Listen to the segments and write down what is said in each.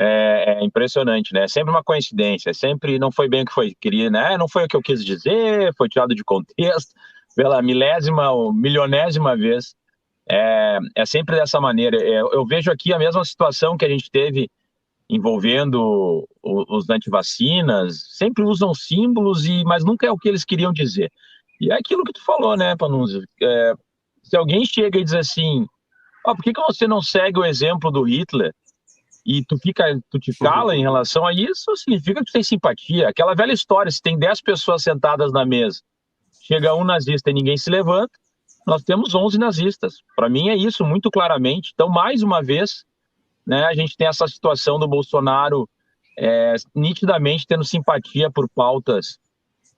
É impressionante, né? É sempre uma coincidência, sempre não foi bem o que foi queria, né? Não foi o que eu quis dizer, foi tirado de contexto pela milésima ou milionésima vez. É sempre dessa maneira. Eu vejo aqui a mesma situação que a gente teve envolvendo os antivacinas, sempre usam símbolos, mas nunca é o que eles queriam dizer. E é aquilo que tu falou, né, Panunzio? Se alguém chega e diz assim, por que você não segue o exemplo do Hitler? E tu te cala em relação a isso, significa que tu tem simpatia. Aquela velha história, se tem 10 pessoas sentadas na mesa, chega um nazista e ninguém se levanta, nós temos 11 nazistas. Para mim é isso, muito claramente. Então, mais uma vez, né, a gente tem essa situação do Bolsonaro nitidamente tendo simpatia por pautas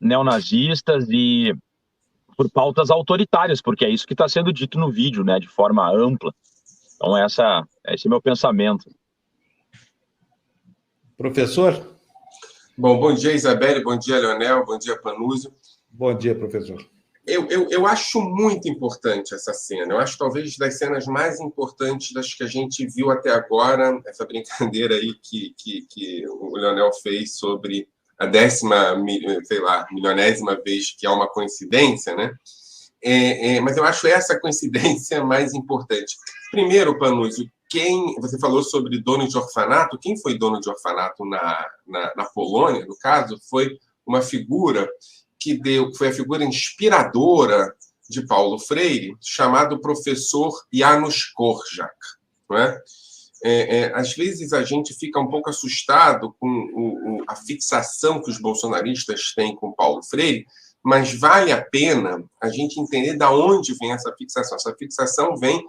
neonazistas e por pautas autoritárias, porque é isso que está sendo dito no vídeo, né, de forma ampla. Então, esse é meu pensamento. Professor? Bom dia, Isabelle, bom dia, Leonel, bom dia, Panunzio. Bom dia, professor. Eu acho muito importante essa cena. Eu acho talvez das cenas mais importantes das que a gente viu até agora, essa brincadeira aí que o Leonel fez sobre a 10ª milionésima vez que é uma coincidência, né? Mas eu acho essa coincidência mais importante. Primeiro, Panunzio, você falou sobre dono de orfanato. Quem foi dono de orfanato na Polônia, no caso, foi uma figura que foi a figura inspiradora de Paulo Freire, chamado professor Janusz Korczak. Não é? Às vezes a gente fica um pouco assustado com a fixação que os bolsonaristas têm com Paulo Freire, mas vale a pena a gente entender de onde vem essa fixação. Essa fixação vem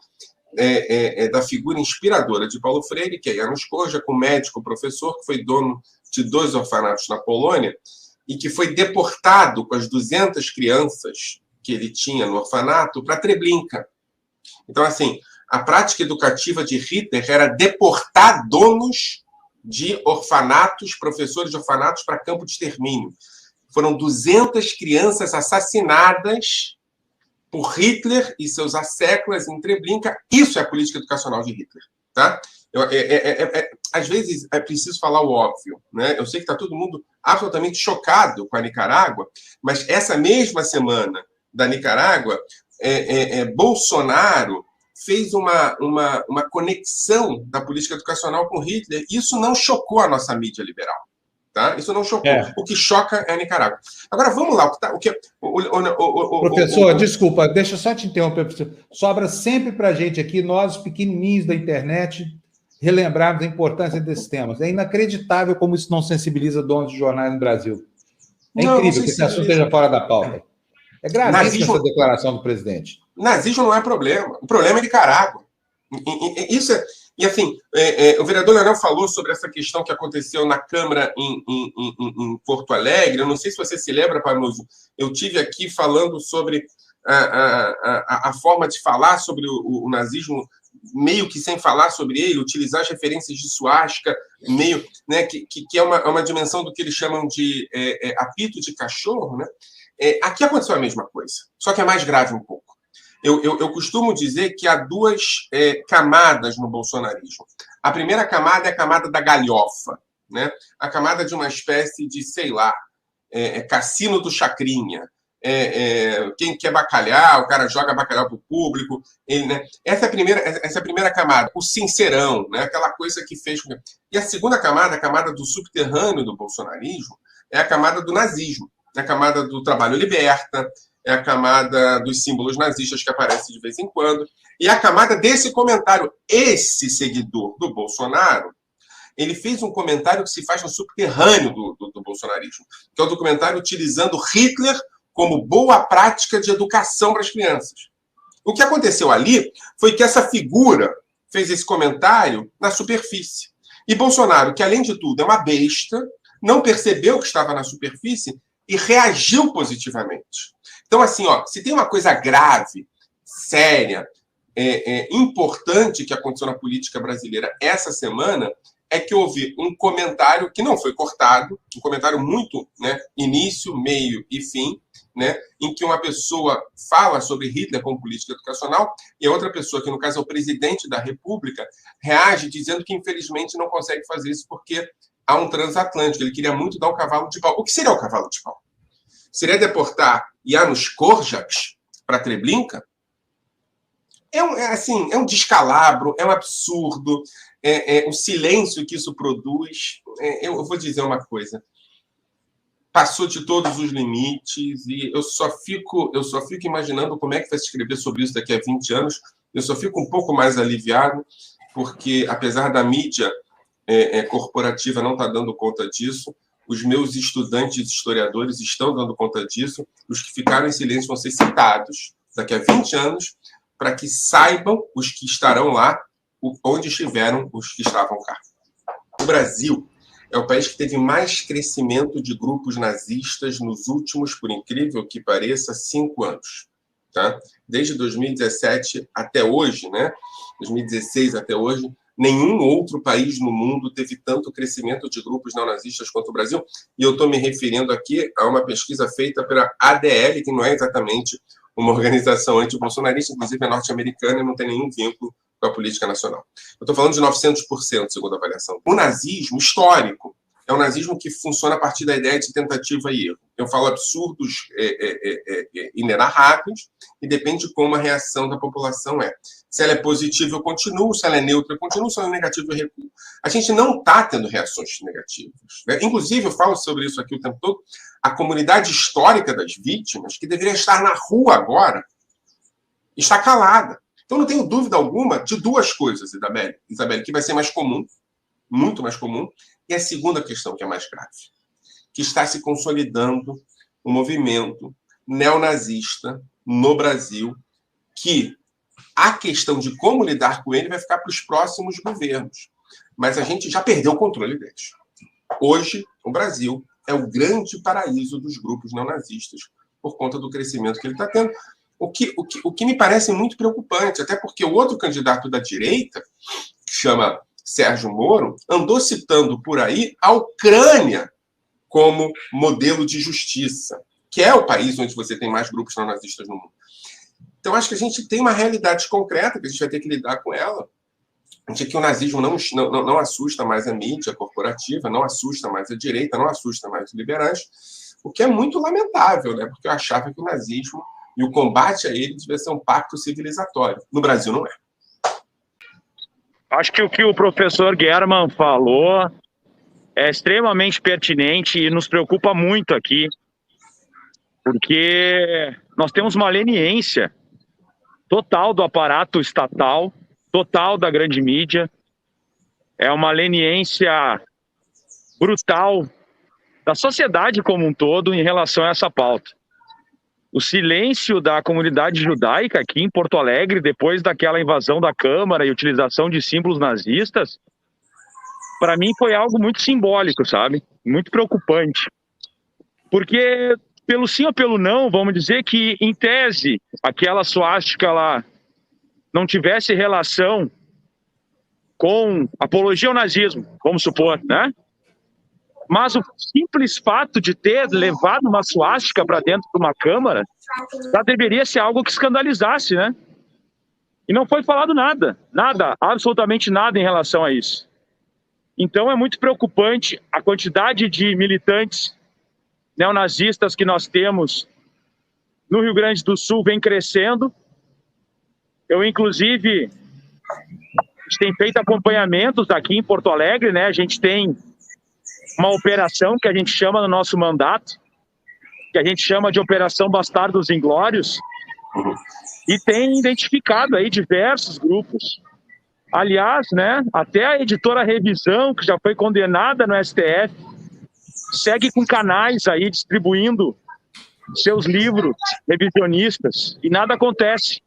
da figura inspiradora de Paulo Freire, que é Janusz Korczak, um médico professor que foi dono de 2 orfanatos na Polônia e que foi deportado com as 200 crianças que ele tinha no orfanato para Treblinka. Então, assim, a prática educativa de Hitler era deportar donos de orfanatos, professores de orfanatos, para campo de extermínio. Foram 200 crianças assassinadas por Hitler e seus asseclas em Treblinka. Isso é a política educacional de Hitler. Tá? Às vezes é preciso falar o óbvio, né? Eu sei que está todo mundo absolutamente chocado com a Nicarágua, mas essa mesma semana da Nicarágua, Bolsonaro fez uma conexão da política educacional com Hitler. Isso não chocou a nossa mídia liberal. Tá? Isso não chocou. O que choca é a Nicarágua. Agora, vamos lá. Professor, desculpa, deixa eu só te interromper. Sobra sempre para a gente aqui, nós, pequenininhos da internet, relembrarmos a importância desses temas. É inacreditável como isso não sensibiliza donos de jornais no Brasil. É incrível que esse assunto esteja fora da pauta. É gravíssima essa declaração do presidente. Nazismo não é problema. O problema é Nicarágua. Isso é... E, assim, o vereador Leonel falou sobre essa questão que aconteceu na Câmara em Porto Alegre. Eu não sei se você se lembra, Panunzio, eu tive aqui falando sobre a forma de falar sobre o nazismo, meio que sem falar sobre ele, utilizar as referências de suástica, meio, né, que é uma dimensão do que eles chamam de apito de cachorro. Né? Aqui aconteceu a mesma coisa, só que é mais grave um pouco. Eu costumo dizer que há 2 camadas no bolsonarismo. A primeira camada é a camada da galhofa, né? A camada de uma espécie de, sei lá, cassino do Chacrinha. Quem quer bacalhau, o cara joga bacalhau para o público. Né? Essa é a primeira camada, o sincerão, né? Aquela coisa que fez... E a segunda camada, a camada do subterrâneo do bolsonarismo, é a camada do nazismo, é a camada do trabalho liberta, é a camada dos símbolos nazistas que aparece de vez em quando, e a camada desse comentário. Esse seguidor do Bolsonaro, ele fez um comentário que se faz no subterrâneo do bolsonarismo, que é o documentário utilizando Hitler como boa prática de educação para as crianças. O que aconteceu ali foi que essa figura fez esse comentário na superfície. E Bolsonaro, que além de tudo é uma besta, não percebeu que estava na superfície e reagiu positivamente. Então, assim, se tem uma coisa grave, séria, importante que aconteceu na política brasileira essa semana, é que houve um comentário que não foi cortado, um comentário muito, né, início, meio e fim, né, em que uma pessoa fala sobre Hitler como política educacional e a outra pessoa, que no caso é o presidente da República, reage dizendo que infelizmente não consegue fazer isso porque há um transatlântico. Ele queria muito dar um cavalo de pau. O que seria o cavalo de pau? Seria deportar Janusz Korczak para Treblinka? É um descalabro, é um absurdo, o silêncio que isso produz. Eu vou dizer uma coisa. Passou de todos os limites e eu só fico imaginando como é que vai se escrever sobre isso daqui a 20 anos. Eu só fico um pouco mais aliviado, porque apesar da mídia corporativa não estar dando conta disso, os meus estudantes historiadores estão dando conta disso. Os que ficaram em silêncio vão ser citados daqui a 20 anos para que saibam os que estarão lá onde estiveram os que estavam cá. O Brasil é o país que teve mais crescimento de grupos nazistas nos últimos, por incrível que pareça, 5 anos. Tá? Desde 2017 até hoje, né? 2016 até hoje, nenhum outro país no mundo teve tanto crescimento de grupos neonazistas quanto o Brasil. E eu estou me referindo aqui a uma pesquisa feita pela ADL, que não é exatamente uma organização anti-bolsonarista, inclusive é norte-americana e não tem nenhum vínculo com a política nacional. Eu estou falando de 900%, segundo a avaliação. O nazismo histórico é um nazismo que funciona a partir da ideia de tentativa e erro. Eu falo absurdos inenarráveis e depende de como a reação da população é. Se ela é positiva, eu continuo. Se ela é neutra, eu continuo. Se ela é negativa, eu recuo. A gente não está tendo reações negativas, né? Inclusive, eu falo sobre isso aqui o tempo todo, a comunidade histórica das vítimas, que deveria estar na rua agora, está calada. Então, não tenho dúvida alguma de duas coisas, Isabelle, que vai ser mais comum, muito mais comum, e a segunda questão, que é mais grave, que está se consolidando um movimento neonazista no Brasil, que a questão de como lidar com ele vai ficar para os próximos governos. Mas a gente já perdeu o controle deles. Hoje, o Brasil é o grande paraíso dos grupos neonazistas, por conta do crescimento que ele está tendo. O que me parece muito preocupante, até porque o outro candidato da direita, que chama Sérgio Moro, andou citando por aí a Ucrânia como modelo de justiça, que é o país onde você tem mais grupos neonazistas no mundo. Então, acho que a gente tem uma realidade concreta que a gente vai ter que lidar com ela, de que o nazismo não assusta mais a mídia corporativa, não assusta mais a direita, não assusta mais os liberais, o que é muito lamentável, né? Porque eu achava que o nazismo e o combate a ele devia ser um pacto civilizatório. No Brasil, não é. Acho que o que o professor German falou é extremamente pertinente e nos preocupa muito aqui, porque nós temos uma leniência total do aparato estatal, total da grande mídia, é uma leniência brutal da sociedade como um todo em relação a essa pauta. O silêncio da comunidade judaica aqui em Porto Alegre, depois daquela invasão da Câmara e utilização de símbolos nazistas, para mim foi algo muito simbólico, sabe? Muito preocupante. Porque, pelo sim ou pelo não, vamos dizer que, em tese, aquela suástica lá não tivesse relação com apologia ao nazismo, vamos supor, né? Mas o simples fato de ter levado uma suástica para dentro de uma câmara já deveria ser algo que escandalizasse, né? E não foi falado nada, absolutamente nada em relação a isso. Então é muito preocupante a quantidade de militantes neonazistas que nós temos no Rio Grande do Sul vem crescendo. Eu, inclusive, a gente tem feito acompanhamentos aqui em Porto Alegre, né? A gente tem uma operação que a gente chama no nosso mandato, que a gente chama de Operação Bastardos Inglórios, e tem identificado aí diversos grupos. Aliás, né, até a editora Revisão, que já foi condenada no STF, segue com canais aí distribuindo seus livros revisionistas, e nada acontece.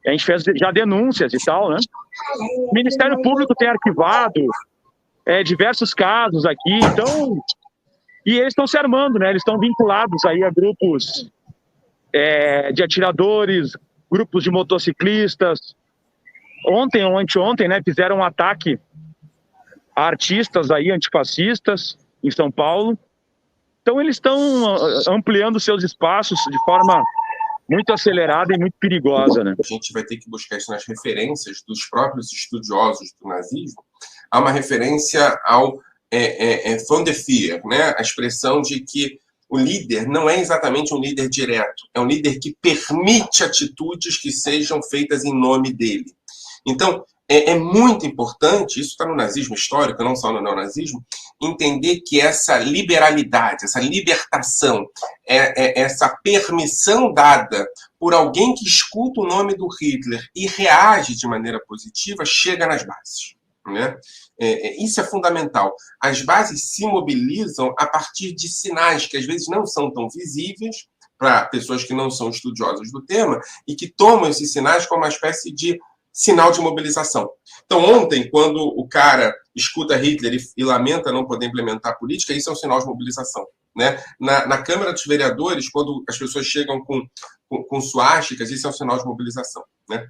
A gente fez já denúncias e tal, né? O Ministério Público tem arquivado diversos casos aqui, então, e eles estão se armando, né? Eles estão vinculados aí a grupos de atiradores, grupos de motociclistas. Ontem ou anteontem, né, fizeram um ataque a artistas aí antifascistas em São Paulo. Então, eles estão ampliando seus espaços de forma muito acelerada e muito perigosa, né? A gente vai ter que buscar isso nas referências dos próprios estudiosos do nazismo. Há uma referência ao von der Führer, né? A expressão de que o líder não é exatamente um líder direto, é um líder que permite atitudes que sejam feitas em nome dele. Então, é muito importante, isso está no nazismo histórico, não só no neonazismo, entender que essa liberalidade, essa libertação, essa permissão dada por alguém que escuta o nome do Hitler e reage de maneira positiva, chega nas bases, né? Isso é fundamental. As bases se mobilizam a partir de sinais que às vezes não são tão visíveis para pessoas que não são estudiosas do tema e que tomam esses sinais como uma espécie de sinal de mobilização. Então, ontem, quando o cara escuta Hitler e lamenta não poder implementar a política, isso é um sinal de mobilização, né? Na Câmara dos Vereadores, quando as pessoas chegam com suásticas, isso é um sinal de mobilização, né?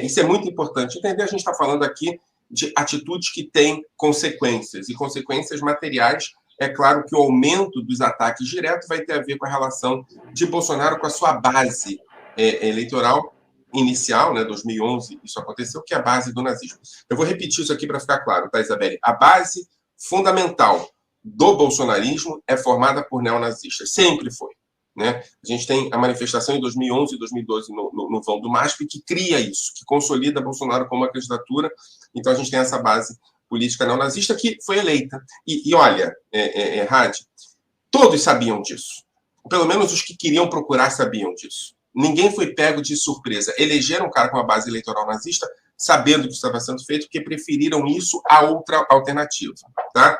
Isso é muito importante entender. A gente está falando aqui de atitudes que têm consequências, e consequências materiais. É claro que o aumento dos ataques diretos vai ter a ver com a relação de Bolsonaro com a sua base eleitoral inicial, né, 2011, isso aconteceu, que é a base do nazismo. Eu vou repetir isso aqui para ficar claro, tá, Isabelle? A base fundamental do bolsonarismo é formada por neonazistas, sempre foi, né? A gente tem a manifestação em 2011 e 2012 no vão do MASP, que cria isso, que consolida Bolsonaro como uma candidatura. Então, a gente tem essa base política neonazista que foi eleita. E olha, Hadi, todos sabiam disso. Pelo menos os que queriam procurar sabiam disso. Ninguém foi pego de surpresa. Elegeram um cara com uma base eleitoral nazista, sabendo que estava sendo feito, porque preferiram isso a outra alternativa. Tá?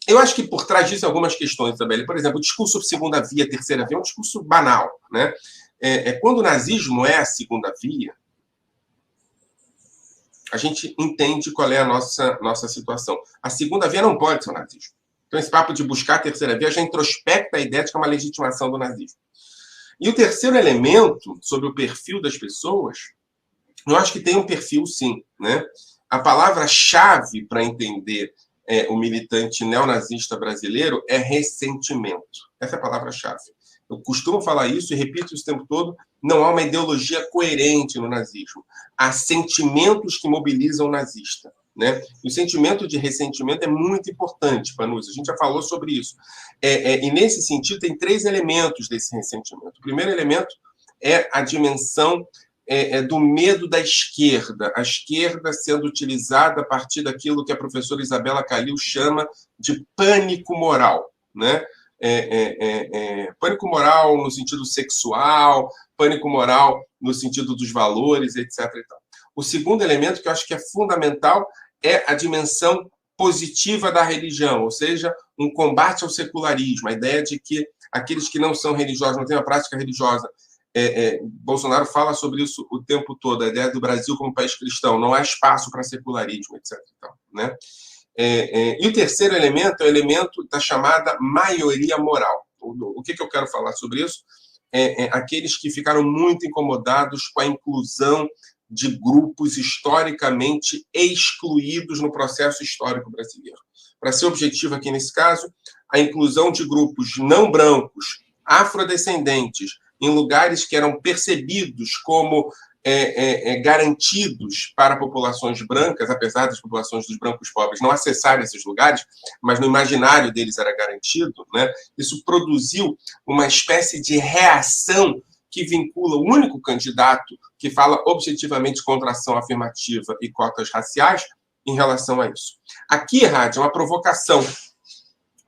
Eu acho que por trás disso algumas questões, Isabelle. Por exemplo, o discurso segunda via, terceira via é um discurso banal, né? Quando o nazismo é a segunda via, a gente entende qual é a nossa situação. A segunda via não pode ser o nazismo. Então, esse papo de buscar a terceira via já introspecta a ideia de que é uma legitimação do nazismo. E o terceiro elemento, sobre o perfil das pessoas, eu acho que tem um perfil, sim, né? A palavra-chave para entender o militante neonazista brasileiro é ressentimento. Essa é a palavra-chave. Eu costumo falar isso e repito isso o tempo todo. Não há uma ideologia coerente no nazismo. Há sentimentos que mobilizam o nazista, né? E o sentimento de ressentimento é muito importante, Panuzzi. A gente já falou sobre isso. E nesse sentido, tem 3 elementos desse ressentimento. O primeiro elemento é a dimensão do medo da esquerda. A esquerda sendo utilizada a partir daquilo que a professora Isabela Calil chama de pânico moral, né? Pânico moral no sentido sexual, pânico moral no sentido dos valores, etc. E tal. O segundo elemento que eu acho que é fundamental é a dimensão positiva da religião, ou seja, um combate ao secularismo, a ideia de que aqueles que não são religiosos, não têm uma prática religiosa, Bolsonaro fala sobre isso o tempo todo, a ideia do Brasil como país cristão, não há espaço para secularismo, etc. Então, né? E o terceiro elemento é o elemento da chamada maioria moral. O que eu quero falar sobre isso? Aqueles que ficaram muito incomodados com a inclusão de grupos historicamente excluídos no processo histórico brasileiro. Para ser objetivo aqui nesse caso, a inclusão de grupos não brancos, afrodescendentes, em lugares que eram percebidos como garantidos para populações brancas, apesar das populações dos brancos pobres não acessarem esses lugares, mas no imaginário deles era garantido, né? Isso produziu uma espécie de reação que vincula o único candidato que fala objetivamente contra a ação afirmativa e cotas raciais em relação a isso. Aqui, Rádio, é uma provocação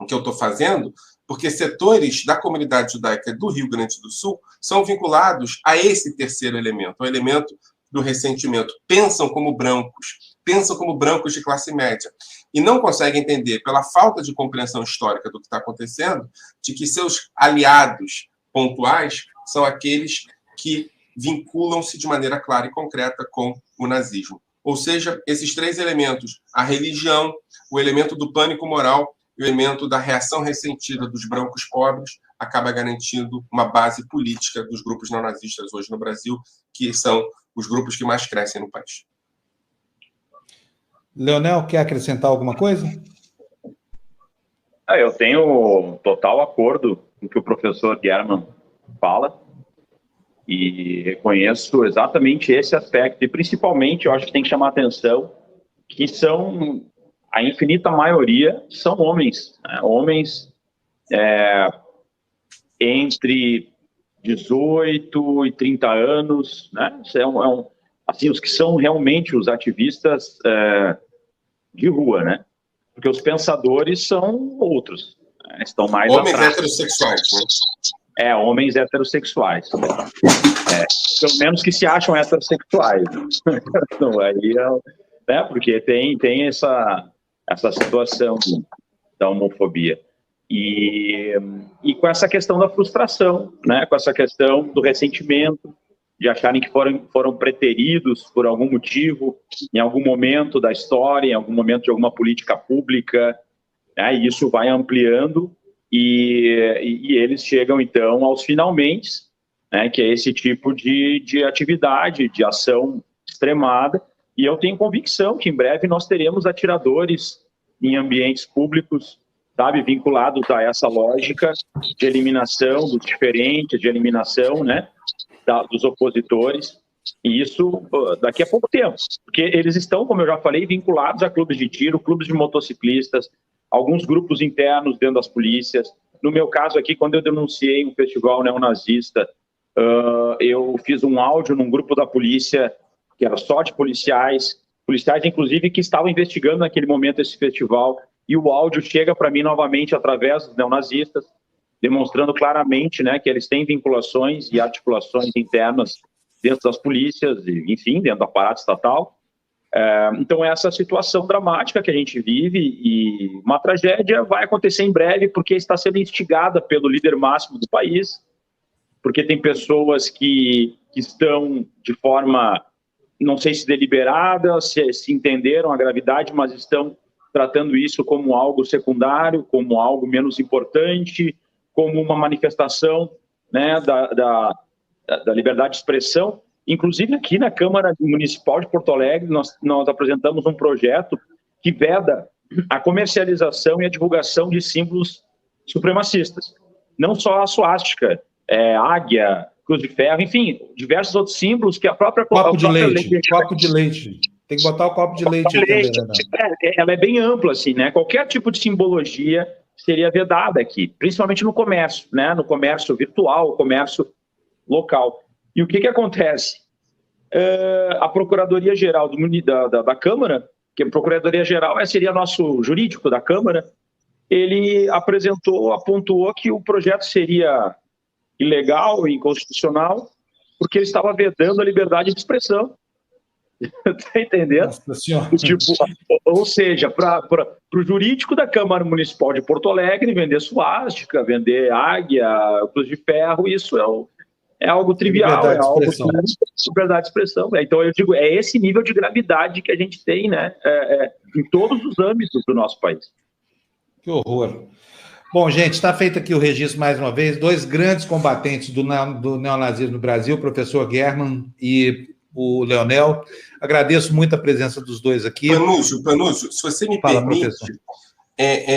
que eu estou fazendo, porque setores da comunidade judaica do Rio Grande do Sul são vinculados a esse terceiro elemento, o elemento do ressentimento. Pensam como brancos de classe média, e não conseguem entender, pela falta de compreensão histórica do que está acontecendo, de que seus aliados pontuais são aqueles que vinculam-se de maneira clara e concreta com o nazismo. Ou seja, esses 3 elementos, a religião, o elemento do pânico moral e o elemento da reação ressentida dos brancos pobres, acaba garantindo uma base política dos grupos neonazistas hoje no Brasil, que são os grupos que mais crescem no país. Leonel, quer acrescentar alguma coisa? Eu tenho total acordo com o que o professor German fala e reconheço exatamente esse aspecto. E, principalmente, eu acho que tem que chamar a atenção que a infinita maioria são homens. Né? Homens entre 18 e 30 anos. Né? Assim, os que são realmente os ativistas de rua, né? Porque os pensadores são outros, né? Estão mais homens atrás. Heterossexuais, né? Homens heterossexuais. Pelo menos que se acham heterossexuais. Então, aí, né? Porque tem essa situação da homofobia. E com essa questão da frustração, né? Com essa questão do ressentimento, de acharem que foram preteridos por algum motivo, em algum momento da história, em algum momento de alguma política pública, né? E isso vai ampliando e eles chegam, então, aos finalmente, né? Que é esse tipo de atividade, de ação extremada, e eu tenho convicção que em breve nós teremos atiradores em ambientes públicos, sabe, vinculados a essa lógica de eliminação dos diferentes, de eliminação, né? Dos opositores, e isso daqui a pouco tempo, porque eles estão, como eu já falei, vinculados a clubes de tiro, clubes de motociclistas, alguns grupos internos dentro das polícias. No meu caso aqui, quando eu denunciei um festival neonazista, eu fiz um áudio num grupo da polícia, que era só de policiais inclusive que estavam investigando naquele momento esse festival, e o áudio chega para mim novamente através dos neonazistas, demonstrando claramente, né, que eles têm vinculações e articulações internas dentro das polícias, enfim, dentro do aparato estatal. Então, essa situação dramática que a gente vive, e uma tragédia vai acontecer em breve, porque está sendo instigada pelo líder máximo do país, porque tem pessoas que estão de forma, não sei se deliberada, se entenderam a gravidade, mas estão tratando isso como algo secundário, como algo menos importante, como uma manifestação, né, da liberdade de expressão. Inclusive, aqui na Câmara Municipal de Porto Alegre, nós apresentamos um projeto que veda a comercialização e a divulgação de símbolos supremacistas. Não só a suástica, águia, cruz de ferro, enfim, diversos outros símbolos que a própria... Copo de leite. Tem que botar o copo de leite aí também, né? Ela é bem ampla, assim, né? Qualquer tipo de simbologia seria vedada aqui, principalmente no comércio, né? No comércio virtual, comércio local. E o que acontece? A Procuradoria-Geral da Câmara, que a Procuradoria-Geral seria nosso jurídico da Câmara, ele apontou que o projeto seria ilegal e inconstitucional, porque ele estava vedando a liberdade de expressão. Tá entendendo? Nossa Senhora. Ou seja, para o jurídico da Câmara Municipal de Porto Alegre, vender suástica, vender águia, cruz de ferro, isso é algo trivial, é algo de liberdade de expressão. Então, eu digo, é esse nível de gravidade que a gente tem, né, em todos os âmbitos do nosso país. Que horror. Bom, gente, está feito aqui o registro mais uma vez. Dois grandes combatentes do neonazismo no Brasil, o professor German e o Leonel. Agradeço muito a presença dos dois aqui. Panúcio, se você me permite,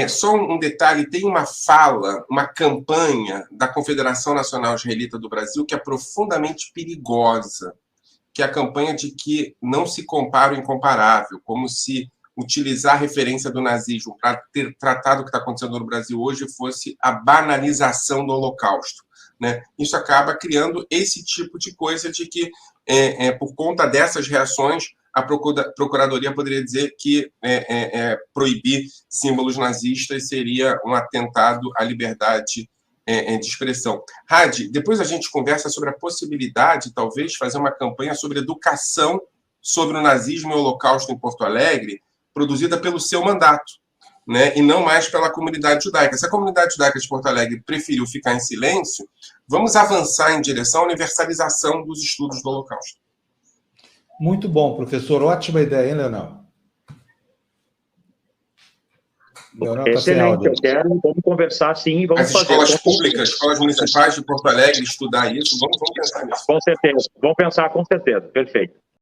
só um detalhe, tem uma campanha da Confederação Nacional Israelita do Brasil que é profundamente perigosa, que é a campanha de que não se compara o incomparável, como se utilizar a referência do nazismo para ter tratado o que está acontecendo no Brasil hoje fosse a banalização do Holocausto, né? Isso acaba criando esse tipo de coisa de que, por conta dessas reações, a Procuradoria poderia dizer que proibir símbolos nazistas seria um atentado à liberdade de expressão. Hadi, depois a gente conversa sobre a possibilidade, talvez, de fazer uma campanha sobre educação sobre o nazismo e o Holocausto em Porto Alegre, produzida pelo seu mandato, né? E não mais pela comunidade judaica. Se a comunidade judaica de Porto Alegre preferiu ficar em silêncio, vamos avançar em direção à universalização dos estudos do Holocausto. Muito bom, professor. Ótima ideia, hein, Leonel? Excelente, eu quero. Vamos conversar, sim. Vamos As escolas públicas, escolas municipais de Porto Alegre, estudar isso. Vamos pensar nisso. Com certeza. Vamos pensar, com certeza. Perfeito.